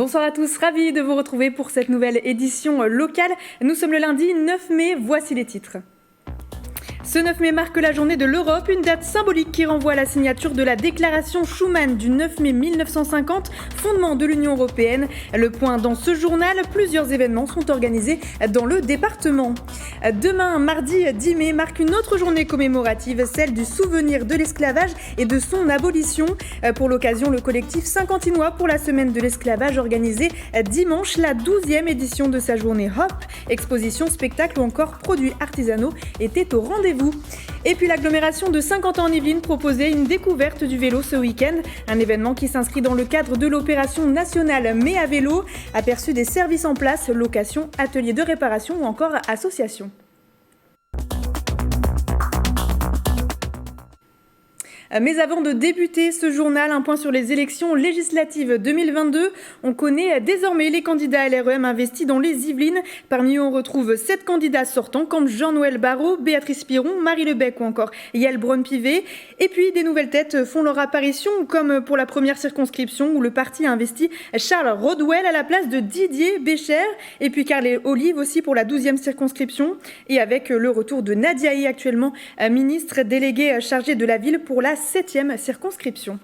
Bonsoir à tous, ravi de vous retrouver pour cette nouvelle édition locale. Nous sommes le lundi 9 mai, voici les titres. Ce 9 mai marque la journée de l'Europe, une date symbolique qui renvoie à la signature de la déclaration Schuman du 9 mai 1950, fondement de l'Union européenne. Le point dans ce journal, plusieurs événements sont organisés dans le département. Demain, mardi 10 mai, marque une autre journée commémorative, celle du souvenir de l'esclavage et de son abolition. Pour l'occasion, le collectif Saint-Quentinois pour la semaine de l'esclavage organisait dimanche la 12e édition de sa journée Hop. Exposition, spectacle ou encore produits artisanaux étaient au rendez-vous. Et puis l'agglomération de Saint-Quentin-en-Yvelines proposait une découverte du vélo ce week-end. Un événement qui s'inscrit dans le cadre de l'opération nationale Mais à vélo. Aperçu des services en place, location, ateliers de réparation ou encore associations. Mais avant de débuter ce journal, un point sur les élections législatives 2022. On connaît désormais les candidats LREM investis dans les Yvelines. Parmi eux, on retrouve 7 candidats sortants comme Jean-Noël Barrot, Béatrice Piron, Marie Lebec ou encore Yael Braun-Pivet. Et puis, des nouvelles têtes font leur apparition, comme pour la première circonscription où le parti a investi Charles Rodwell à la place de Didier Bécher. Et puis Carl Olive aussi pour la 12e circonscription. Et avec le retour de Nadia Hay, actuellement ministre déléguée chargée de la ville pour la 7e circonscription.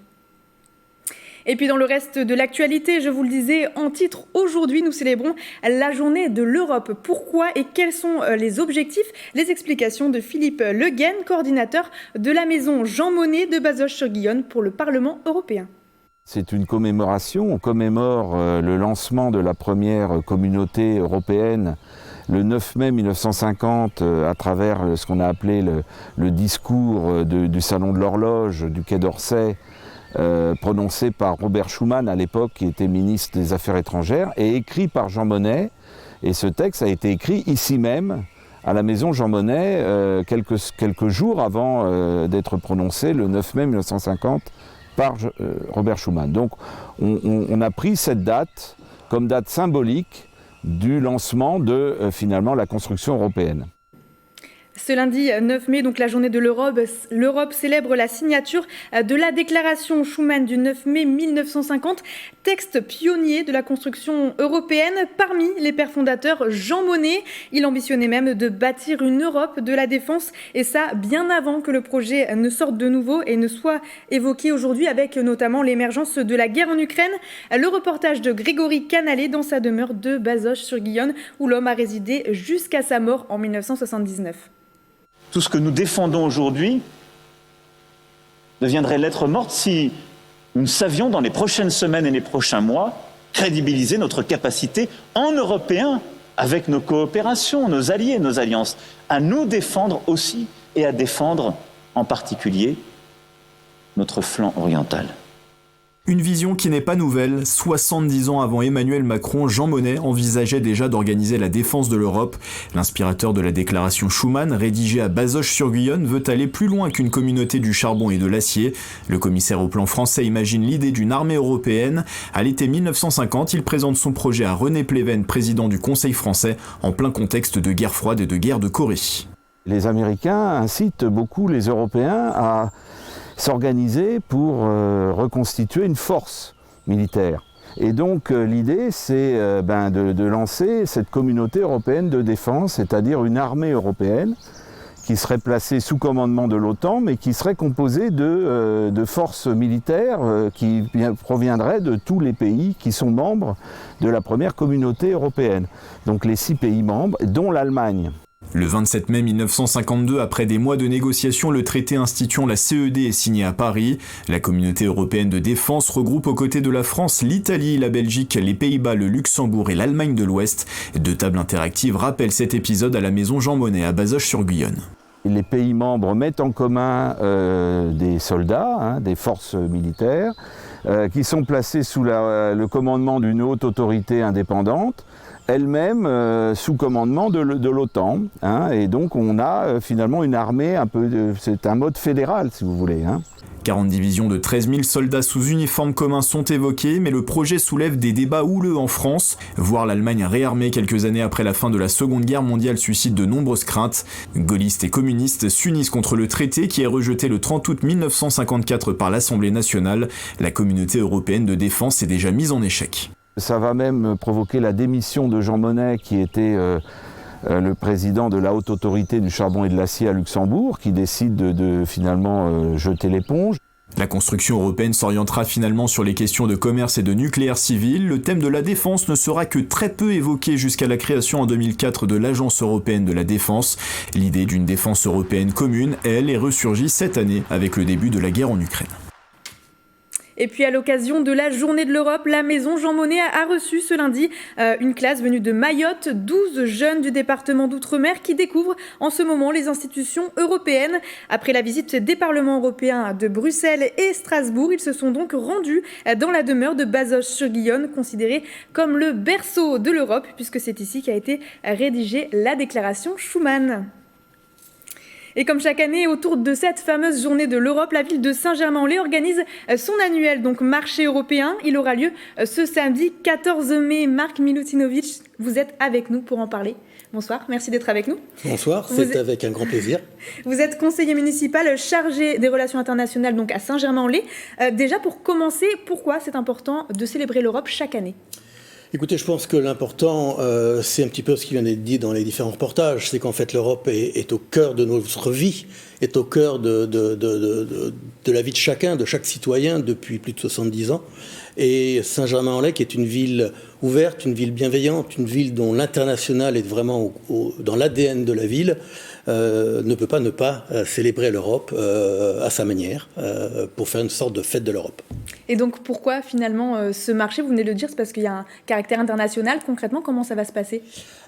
Et puis dans le reste de l'actualité, je vous le disais en titre, aujourd'hui nous célébrons la journée de l'Europe. Pourquoi et quels sont les objectifs? Les explications de Philippe Le Guen, coordinateur de la maison Jean Monnet de Bazoches-sur-Guyonne pour le Parlement européen. C'est une commémoration, on commémore le lancement de la première communauté européenne le 9 mai 1950 à travers ce qu'on a appelé le discours du Salon de l'Horloge du Quai d'Orsay, prononcé par Robert Schuman à l'époque, qui était ministre des Affaires étrangères, et écrit par Jean Monnet. Et ce texte a été écrit ici même, à la maison Jean Monnet, quelques jours avant d'être prononcé, le 9 mai 1950, par Robert Schuman. Donc on a pris cette date comme date symbolique du lancement de finalement la construction européenne. Ce lundi 9 mai, donc la journée de l'Europe célèbre la signature de la déclaration Schuman du 9 mai 1950, texte pionnier de la construction européenne. Parmi les pères fondateurs, Jean Monnet, il ambitionnait même de bâtir une Europe de la défense, et ça bien avant que le projet ne sorte de nouveau et ne soit évoqué aujourd'hui, avec notamment l'émergence de la guerre en Ukraine. Le reportage de Grégory Canalé dans sa demeure de Bazoches-sur-Guyonne, où l'homme a résidé jusqu'à sa mort en 1979. Tout ce que nous défendons aujourd'hui deviendrait lettre morte si nous ne savions dans les prochaines semaines et les prochains mois crédibiliser notre capacité en Européens, avec nos coopérations, nos alliés, nos alliances, à nous défendre aussi et à défendre en particulier notre flanc oriental. Une vision qui n'est pas nouvelle. 70 ans avant Emmanuel Macron, Jean Monnet envisageait déjà d'organiser la défense de l'Europe. L'inspirateur de la déclaration Schuman, rédigée à Bazoches-sur-Guyonne, veut aller plus loin qu'une communauté du charbon et de l'acier. Le commissaire au plan français imagine l'idée d'une armée européenne. À l'été 1950, il présente son projet à René Pleven, président du Conseil français, en plein contexte de guerre froide et de guerre de Corée. Les Américains incitent beaucoup les Européens à s'organiser pour reconstituer une force militaire. Et donc l'idée, c'est de lancer cette communauté européenne de défense, c'est-à-dire une armée européenne qui serait placée sous commandement de l'OTAN, mais qui serait composée de forces militaires qui proviendraient de tous les pays qui sont membres de la première communauté européenne. Donc les 6 pays membres, dont l'Allemagne. Le 27 mai 1952, après des mois de négociations, le traité instituant la CED est signé à Paris. La communauté européenne de défense regroupe aux côtés de la France, l'Italie, la Belgique, les Pays-Bas, le Luxembourg et l'Allemagne de l'Ouest. 2 tables interactives rappellent cet épisode à la maison Jean Monnet à Bazoches-sur-Guyonne. Les pays membres mettent en commun des soldats, des forces militaires, qui sont placés sous le commandement d'une haute autorité indépendante, elle-même sous commandement de l'OTAN. Et donc on a finalement une armée c'est un mode fédéral si vous voulez. 40 divisions de 13 000 soldats sous uniforme commun sont évoqués, mais le projet soulève des débats houleux en France. Voir l'Allemagne réarmée quelques années après la fin de la Seconde Guerre mondiale suscite de nombreuses craintes. Gaullistes et communistes s'unissent contre le traité qui est rejeté le 30 août 1954 par l'Assemblée nationale. La communauté européenne de défense est déjà mise en échec. Ça va même provoquer la démission de Jean Monnet, qui était le président de la haute autorité du charbon et de l'acier à Luxembourg, qui décide de finalement jeter l'éponge. La construction européenne s'orientera finalement sur les questions de commerce et de nucléaire civil. Le thème de la défense ne sera que très peu évoqué jusqu'à la création en 2004 de l'Agence européenne de la défense. L'idée d'une défense européenne commune, elle, est ressurgie cette année avec le début de la guerre en Ukraine. Et puis à l'occasion de la Journée de l'Europe, la maison Jean Monnet a reçu ce lundi une classe venue de Mayotte, 12 jeunes du département d'Outre-mer qui découvrent en ce moment les institutions européennes. Après la visite des parlements européens de Bruxelles et Strasbourg, ils se sont donc rendus dans la demeure de Bazoches-sur-Guyonne, considérée comme le berceau de l'Europe, puisque c'est ici qu'a été rédigée la déclaration Schuman. Et comme chaque année, autour de cette fameuse journée de l'Europe, la ville de Saint-Germain-en-Laye organise son annuel marché européen. Il aura lieu ce samedi 14 mai. Marc Milutinovic, vous êtes avec nous pour en parler. Bonsoir, merci d'être avec nous. Bonsoir, c'est avec un grand plaisir. Vous êtes conseiller municipal chargé des relations internationales à Saint-Germain-en-Laye. Déjà pour commencer, pourquoi c'est important de célébrer l'Europe chaque année ? Écoutez, je pense que l'important, c'est un petit peu ce qui vient d'être dit dans les différents reportages, c'est qu'en fait l'Europe est au cœur de notre vie, est au cœur de la vie de chacun, de chaque citoyen depuis plus de 70 ans. Et Saint-Germain-en-Laye, qui est une ville ouverte, une ville bienveillante, une ville dont l'international est vraiment dans l'ADN de la ville, ne peut pas ne pas célébrer l'Europe à sa manière, pour faire une sorte de fête de l'Europe. Et donc pourquoi finalement ce marché, vous venez de le dire, c'est parce qu'il y a un caractère international. Concrètement, comment ça va se passer ?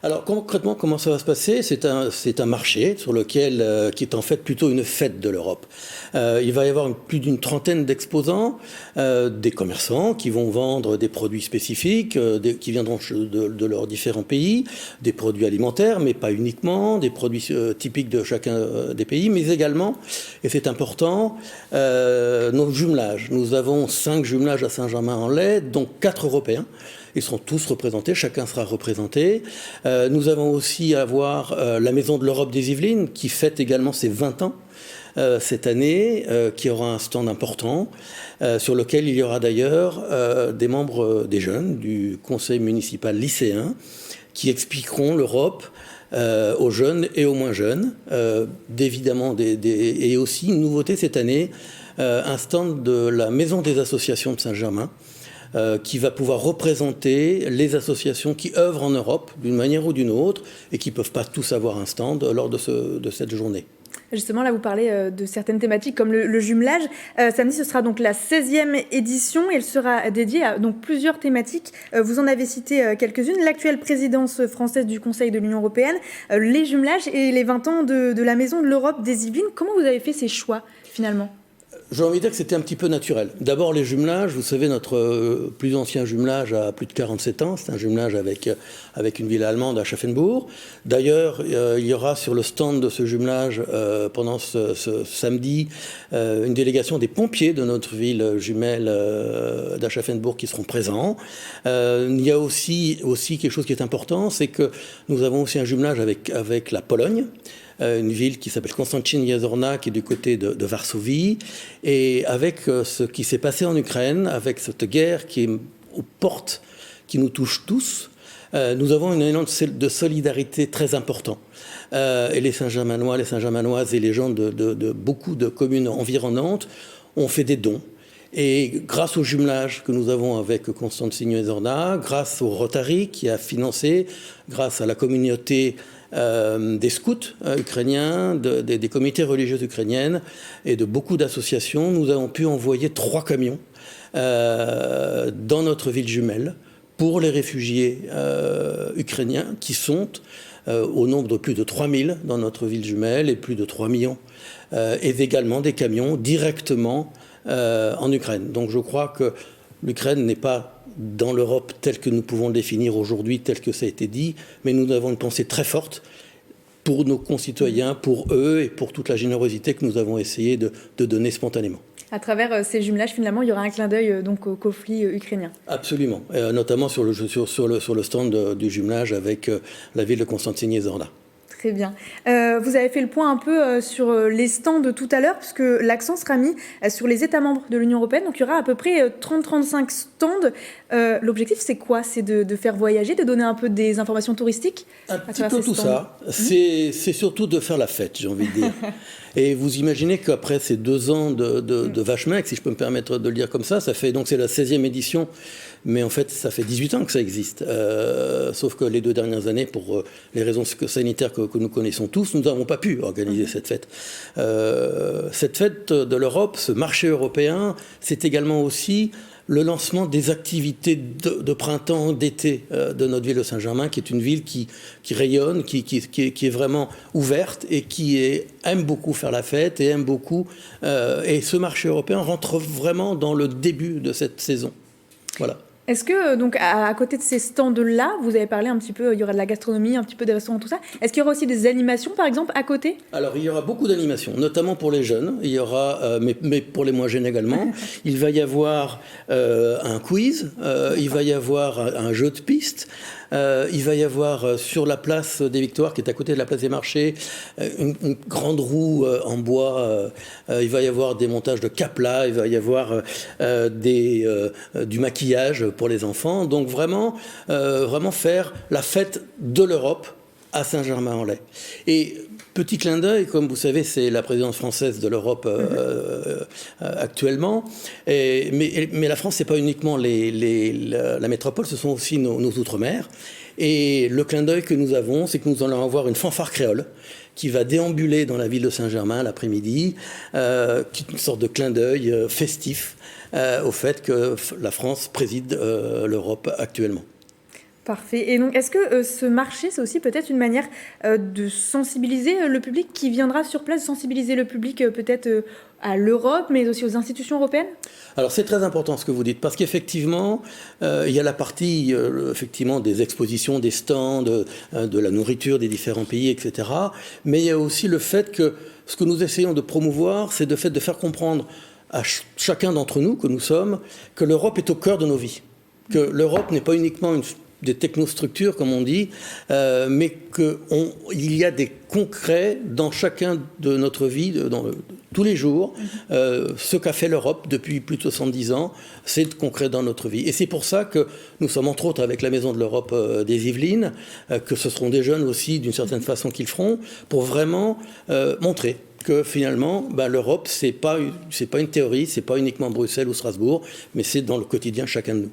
Alors concrètement, comment ça va se passer ? C'est un marché sur lequel, qui est en fait plutôt une fête de l'Europe. Il va y avoir plus d'une trentaine d'exposants, des commerçants qui vont vendre des produits spécifiques, qui viendront de leurs différents pays, des produits alimentaires, mais pas uniquement, des produits typiques de chacun des pays, mais également, et c'est important, nos jumelages. Nous avons 5 jumelages à Saint-Germain-en-Laye, dont 4 européens. Ils seront tous représentés, chacun sera représenté. Nous avons aussi à voir la Maison de l'Europe des Yvelines, qui fête également ses 20 ans cette année, qui aura un stand important, sur lequel il y aura d'ailleurs des membres des jeunes du conseil municipal lycéen qui expliqueront l'Europe aux jeunes et aux moins jeunes. Évidemment, et aussi une nouveauté cette année, un stand de la Maison des associations de Saint-Germain, qui va pouvoir représenter les associations qui œuvrent en Europe d'une manière ou d'une autre et qui ne peuvent pas tous avoir un stand lors de cette journée. Justement, là, vous parlez de certaines thématiques comme le jumelage. Samedi, ce sera donc la 16e édition. Elle sera dédiée à plusieurs thématiques. Vous en avez cité quelques-unes. L'actuelle présidence française du Conseil de l'Union européenne, les jumelages et les 20 ans de la Maison de l'Europe des Yvelines. Comment vous avez fait ces choix, finalement ? J'ai envie de dire que c'était un petit peu naturel. D'abord, les jumelages, vous savez, notre plus ancien jumelage a plus de 47 ans. C'est un jumelage avec une ville allemande à Schaffenbourg. D'ailleurs, il y aura sur le stand de ce jumelage, pendant ce samedi, une délégation des pompiers de notre ville jumelle d'Aschaffenbourg qui seront présents. Il y a aussi quelque chose qui est important, c'est que nous avons aussi un jumelage avec la Pologne. Une ville qui s'appelle Konstantin-Jeziorna, qui est du côté de Varsovie, et avec ce qui s'est passé en Ukraine, avec cette guerre qui est aux portes, qui nous touche tous, nous avons un élan de solidarité très important. Et les Saint-Germanois, les Saint-Germanoises et les gens de beaucoup de communes environnantes ont fait des dons. Et grâce au jumelage que nous avons avec Konstantin-Jeziorna, grâce au Rotary qui a financé, grâce à la communauté des scouts ukrainiens, des comités religieux ukrainiennes et de beaucoup d'associations, nous avons pu envoyer 3 camions dans notre ville jumelle pour les réfugiés ukrainiens qui sont au nombre de plus de 3000 dans notre ville jumelle et plus de 3 millions, et également des camions directement en Ukraine. Donc je crois que l'Ukraine n'est pas dans l'Europe telle que nous pouvons le définir aujourd'hui, tel que ça a été dit, mais nous avons une pensée très forte pour nos concitoyens, pour eux et pour toute la générosité que nous avons essayé de donner spontanément. À travers ces jumelages, finalement, il y aura un clin d'œil au conflit ukrainien. Absolument, notamment sur le stand du jumelage avec la ville de Konstantin-Jeziorna. Très bien. Vous avez fait le point un peu sur les stands tout à l'heure, puisque l'accent sera mis sur les États membres de l'Union européenne. Donc il y aura à peu près 30-35 stands. L'objectif, c'est quoi? C'est de faire voyager, de donner un peu des informations touristiques? Un petit peu tout ça. C'est surtout de faire la fête, j'ai envie de dire. Et vous imaginez qu'après ces 2 ans de vache maigre, si je peux me permettre de le dire comme ça, c'est la 16e édition, mais en fait ça fait 18 ans que ça existe. Sauf que les 2 dernières années, pour les raisons sanitaires que nous connaissons tous, nous n'avons pas pu organiser cette fête. Cette fête de l'Europe, ce marché européen, c'est également aussi le lancement des activités de printemps, d'été de notre ville de Saint-Germain, qui est une ville qui rayonne, qui est vraiment ouverte et qui aime beaucoup faire la fête et aime beaucoup. Et ce marché européen rentre vraiment dans le début de cette saison. Voilà. Est-ce que, donc, à côté de ces stands-là, vous avez parlé un petit peu, il y aura de la gastronomie, un petit peu des restaurants, tout ça. Est-ce qu'il y aura aussi des animations, par exemple, à côté? Alors, il y aura beaucoup d'animations, notamment pour les jeunes. Il y aura, mais pour les moins jeunes également. Il va y avoir un quiz, il va y avoir un jeu de piste. Il va y avoir sur la place des Victoires, qui est à côté de la place des Marchés, une grande roue en bois. Il va y avoir des montages de capla, il va y avoir du maquillage pour les enfants. Donc vraiment faire la fête de l'Europe à Saint-Germain-en-Laye. Et petit clin d'œil, comme vous savez, c'est la présidence française de l'Europe actuellement. Mais la France, c'est pas uniquement la métropole, ce sont aussi nos outre-mer. Et le clin d'œil que nous avons, c'est que nous allons avoir une fanfare créole qui va déambuler dans la ville de Saint-Germain l'après-midi, qui est une sorte de clin d'œil festif au fait que la France préside l'Europe actuellement. Parfait. Et donc, est-ce que ce marché, c'est aussi peut-être une manière de sensibiliser le public qui viendra sur place, sensibiliser le public peut-être à l'Europe, mais aussi aux institutions européennes? Alors, c'est très important ce que vous dites, parce qu'effectivement, il y a la partie effectivement des expositions, des stands, de la nourriture des différents pays, etc. Mais il y a aussi le fait que ce que nous essayons de promouvoir, c'est de faire comprendre à chacun d'entre nous que nous sommes, que l'Europe est au cœur de nos vies. Que l'Europe n'est pas uniquement des technostructures, comme on dit, mais qu'il y a des concrets dans chacun de notre vie, tous les jours. Ce qu'a fait l'Europe depuis plus de 70 ans, c'est concret dans notre vie. Et c'est pour ça que nous sommes, entre autres, avec la Maison de l'Europe des Yvelines, que ce seront des jeunes aussi, d'une certaine façon, qui le feront, pour vraiment montrer que finalement, l'Europe, c'est pas une théorie, c'est pas uniquement Bruxelles ou Strasbourg, mais c'est dans le quotidien chacun de nous.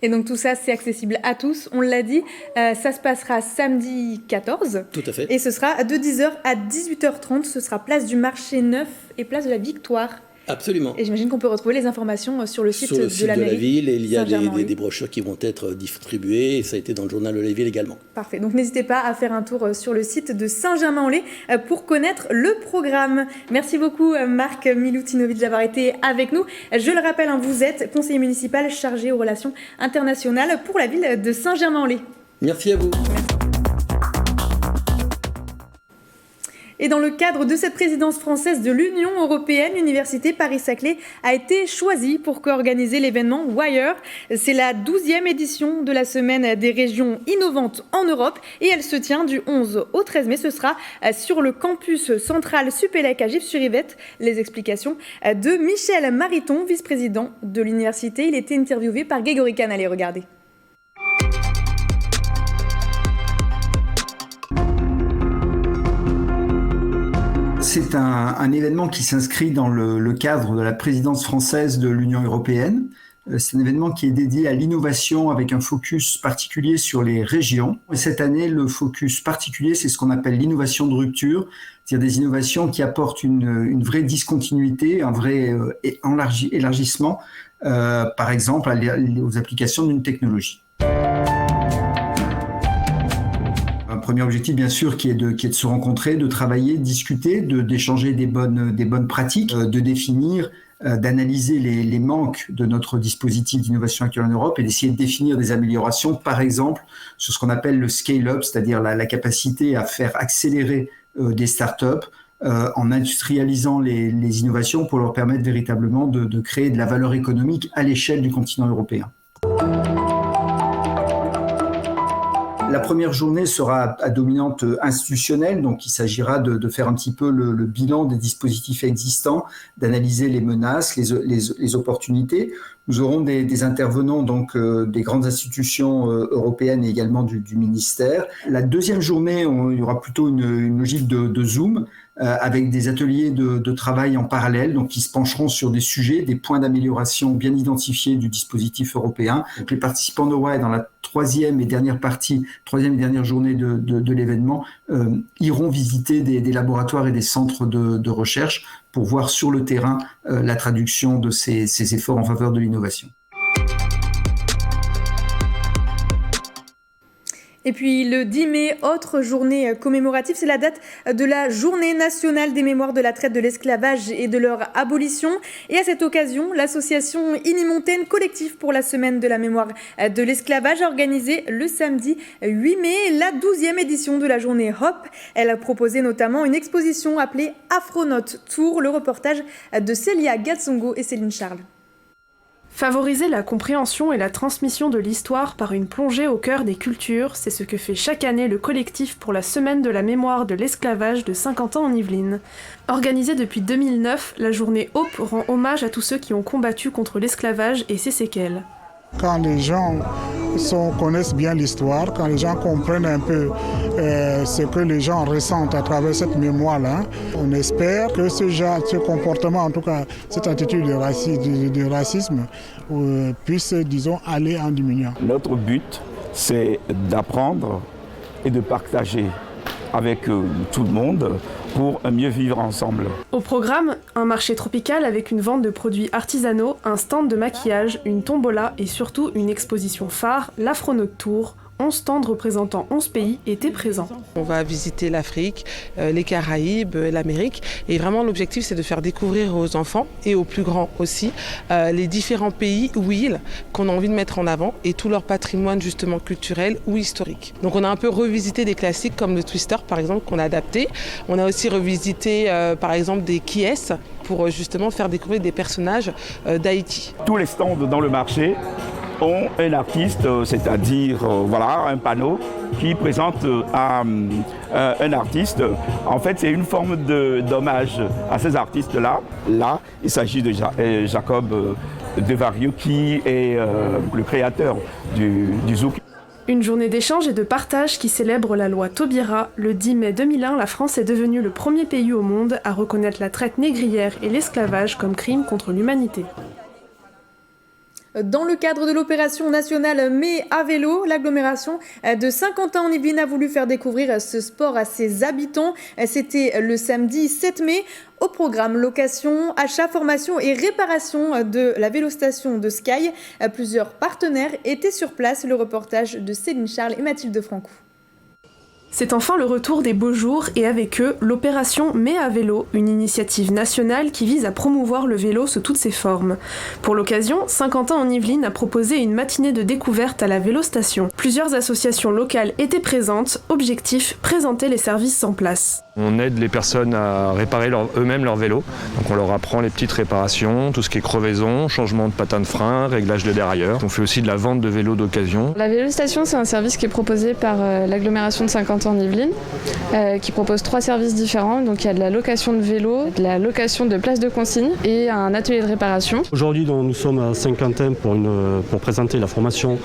Et donc tout ça, c'est accessible à tous, on l'a dit. Ça se passera samedi 14. Tout à fait. Et ce sera de 10h à 18h30. Ce sera place du Marché Neuf et place de la Victoire. Absolument. Et j'imagine qu'on peut retrouver les informations sur le site de la mairie. Ville, et il y a des brochures qui vont être distribuées, et ça a été dans le journal de la ville également. Parfait, donc n'hésitez pas à faire un tour sur le site de Saint-Germain-en-Laye pour connaître le programme. Merci beaucoup Marc Milutinovic d'avoir été avec nous. Je le rappelle, vous êtes conseiller municipal chargé aux relations internationales pour la ville de Saint-Germain-en-Laye. Merci à vous. Merci. Et dans le cadre de cette présidence française de l'Union européenne, l'Université Paris-Saclay a été choisie pour co-organiser l'événement WIRE. C'est la 12e édition de la Semaine des régions innovantes en Europe et elle se tient du 11 au 13 mai. Ce sera sur le campus central Supélec à Gif-sur-Yvette. Les explications de Michel Mariton, vice-président de l'université. Il était interviewé par Grégory Kahn. Allez, regardez. C'est un événement qui s'inscrit dans le cadre de la présidence française de l'Union européenne. C'est un événement qui est dédié à l'innovation avec un focus particulier sur les régions. Et cette année, le focus particulier, c'est ce qu'on appelle l'innovation de rupture, c'est-à-dire des innovations qui apportent une vraie discontinuité, un vrai élargissement, par exemple, aux applications d'une technologie. Un premier objectif, bien sûr, qui est de se rencontrer, de travailler, de discuter, d'échanger des bonnes pratiques, de définir, d'analyser les manques de notre dispositif d'innovation actuel en Europe et d'essayer de définir des améliorations, par exemple, sur ce qu'on appelle le scale-up, c'est-à-dire la capacité à faire accélérer des startups en industrialisant les innovations pour leur permettre véritablement de créer de la valeur économique à l'échelle du continent européen. La première journée sera à dominante institutionnelle, donc il s'agira de faire un petit peu le bilan des dispositifs existants, d'analyser les menaces, les opportunités. Nous aurons des intervenants donc des grandes institutions européennes et également du ministère. La deuxième journée, il y aura plutôt une logique de Zoom avec des ateliers de travail en parallèle, donc qui se pencheront sur des sujets, des points d'amélioration bien identifiés du dispositif européen. Donc les participants NOAA, dans la troisième et dernière journée de l'événement, iront visiter des laboratoires et des centres de recherche pour voir sur le terrain la traduction de ces efforts en faveur de l'innovation. Et puis le 10 mai, autre journée commémorative, c'est la date de la Journée nationale des mémoires de la traite, de l'esclavage et de leur abolition. Et à cette occasion, l'association Inimontaine Collectif pour la semaine de la mémoire de l'esclavage a organisé le samedi 8 mai la 12e édition de la journée Hop. Elle a proposé notamment une exposition appelée Afronaut Tour, le reportage de Célia Gatsongo et Céline Charles. Favoriser la compréhension et la transmission de l'histoire par une plongée au cœur des cultures, c'est ce que fait chaque année le collectif pour la semaine de la mémoire de l'esclavage de Saint-Quentin en Yvelines. Organisée depuis 2009, la journée Hope rend hommage à tous ceux qui ont combattu contre l'esclavage et ses séquelles. Quand les gens connaissent bien l'histoire, quand les gens comprennent un peu ce que les gens ressentent à travers cette mémoire-là, on espère que ce comportement, en tout cas cette attitude de racisme, puisse, disons, aller en diminuant. Notre but, c'est d'apprendre et de partager avec tout le monde pour mieux vivre ensemble. Au programme, un marché tropical avec une vente de produits artisanaux, un stand de maquillage, une tombola et surtout une exposition phare, l'Afronaut Tour. 11 stands représentant 11 pays étaient présents. On va visiter l'Afrique, les Caraïbes, l'Amérique. Et vraiment, l'objectif, c'est de faire découvrir aux enfants et aux plus grands aussi les différents pays ou îles qu'on a envie de mettre en avant et tout leur patrimoine justement culturel ou historique. Donc on a un peu revisité des classiques comme le Twister par exemple qu'on a adapté. On a aussi revisité par exemple des Kies pour justement faire découvrir des personnages d'Haïti. Tous les stands dans le marché ont un artiste, c'est-à-dire un panneau qui présente un artiste. En fait, c'est une forme d'hommage à ces artistes-là. Là, il s'agit de Jacob Devario qui est le créateur du zouk. Une journée d'échange et de partage qui célèbre la loi Taubira. Le 10 mai 2001, la France est devenue le premier pays au monde à reconnaître la traite négrière et l'esclavage comme crime contre l'humanité. Dans le cadre de l'opération nationale Mai à vélo, l'agglomération de Saint-Quentin en Yvelines a voulu faire découvrir ce sport à ses habitants. C'était le samedi 7 mai. Au programme location, achat, formation et réparation de la vélostation de Sky. Plusieurs partenaires étaient sur place. Le reportage de Céline Charles et Mathilde Francou. C'est enfin le retour des beaux jours et avec eux l'opération Mai à vélo, une initiative nationale qui vise à promouvoir le vélo sous toutes ses formes. Pour l'occasion, Saint-Quentin en Yvelines a proposé une matinée de découverte à la vélostation. Plusieurs associations locales étaient présentes, objectif, présenter les services en place. On aide les personnes à réparer eux-mêmes leur vélo. Donc on leur apprend les petites réparations, tout ce qui est crevaison, changement de patin de frein, réglage de dérailleur. On fait aussi de la vente de vélos d'occasion. La vélostation, c'est un service qui est proposé par l'agglomération de Saint-Quentin en Yvelines, qui propose 3 services différents. Donc il y a de la location de vélo, de la location de places de consigne et un atelier de réparation. Aujourd'hui, nous sommes à Saint-Quentin pour présenter la formation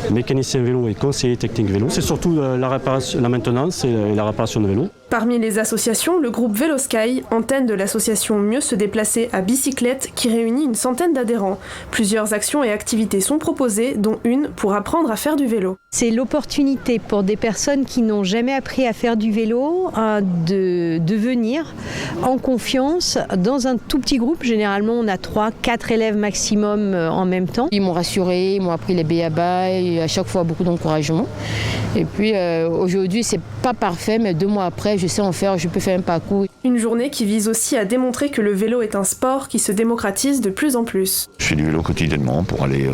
mécanicien vélo et conseiller technique vélo. C'est surtout la maintenance et la réparation de vélo. Parmi les associations, le groupe Vélosky, antenne de l'association Mieux se déplacer à bicyclette, qui réunit une centaine d'adhérents. Plusieurs actions et activités sont proposées, dont une pour apprendre à faire du vélo. C'est l'opportunité pour des personnes qui n'ont jamais appris à faire du vélo de venir en confiance dans un tout petit groupe. Généralement, on a 3-4 élèves maximum en même temps. Ils m'ont rassuré, ils m'ont appris les b.a-ba et à chaque fois beaucoup d'encouragement. Et puis aujourd'hui, c'est pas parfait, mais 2 mois après, je sais en faire, je peux faire un parcours. Une journée qui vise aussi à démontrer que le vélo est un sport qui se démocratise de plus en plus. Je fais du vélo quotidiennement pour aller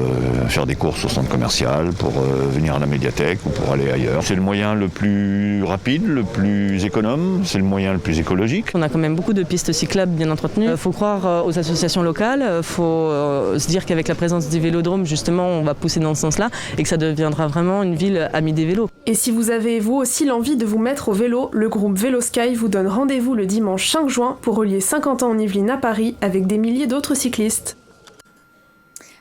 faire des courses au centre commercial, pour venir à la médiathèque ou pour aller ailleurs. C'est le moyen le plus rapide, le plus économe, c'est le moyen le plus écologique. On a quand même beaucoup de pistes cyclables bien entretenues. Il faut croire aux associations locales, il faut se dire qu'avec la présence des vélodromes, justement, on va pousser dans ce sens-là et que ça deviendra vraiment une ville amie des vélos. Et si vous avez vous aussi l'envie de vous mettre au vélo, le groupe Vélosky vous donne rendez-vous le dimanche 5 juin pour relier Saint-Quentin en Yvelines à Paris avec des milliers d'autres cyclistes.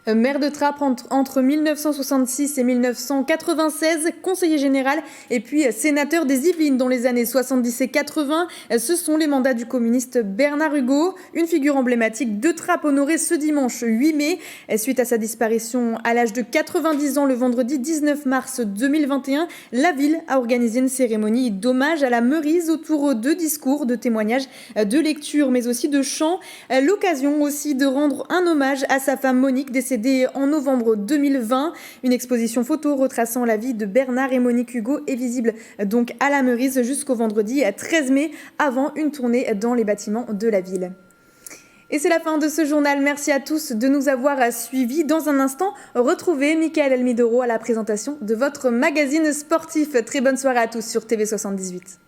Maire de Trappes entre 1966 et 1996, conseiller général et puis sénateur des Yvelines dans les années 70 et 80. Ce sont les mandats du communiste Bernard Hugo, une figure emblématique de Trappes honorée ce dimanche 8 mai. Suite à sa disparition à l'âge de 90 ans le vendredi 19 mars 2021, la ville a organisé une cérémonie d'hommage à la Meurise autour de discours, de témoignages, de lectures mais aussi de chants. L'occasion aussi de rendre un hommage à sa femme Monique, décédée en novembre 2020. Une exposition photo retraçant la vie de Bernard et Monique Hugo est visible donc à la Meurise jusqu'au vendredi 13 mai avant une tournée dans les bâtiments de la ville. Et c'est la fin de ce journal. Merci à tous de nous avoir suivis. Dans un instant, retrouvez Mickaël Elmidoro à la présentation de votre magazine sportif. Très bonne soirée à tous sur TV78.